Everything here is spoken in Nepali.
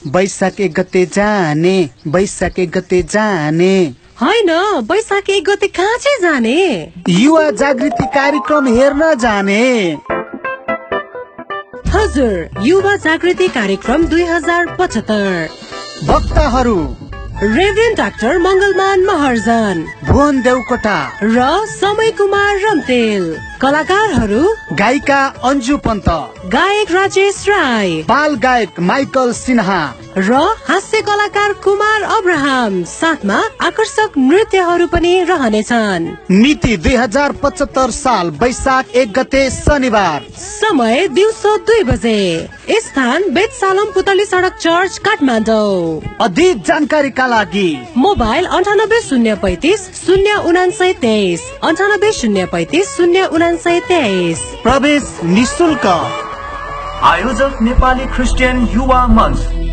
वैशाख 1 गते जाने, वैशाख 1 गते जाने होइन, वैशाख 1 गते कहाँ चाहिँ जाने? युवा जागृति कार्यक्रम हेर्न जाने। हजुर, युवा जागृति कार्यक्रम 2075। वक्ताहरू रेभरेन्ड डाक्टर मंगलमान महर्जन, भुवन देवकोटा र समय कुमार रम्तेल। कलाकारहरू गायिका अन्जु पन्त, गायक राजेश राई, बाल गायक माइकल सिन्हा र हास्य कलाकार कुमार अब्राहम। साथमा आकर्षक नृत्यहरू पनि रहनेछन्। मिति 2075 साल वैशाख 1 गते शनिबार। समय दिउँसो 2 बजे। स्थान बेतसालम पुतली सडक चर्च काठमाडौँ। अधिक जानकारीका लागि मोबाइल 980335 09923 980335 09923। प्रवेश निशुल्क। आयोजक नेपाली क्रिस्चियन युवा मञ्च।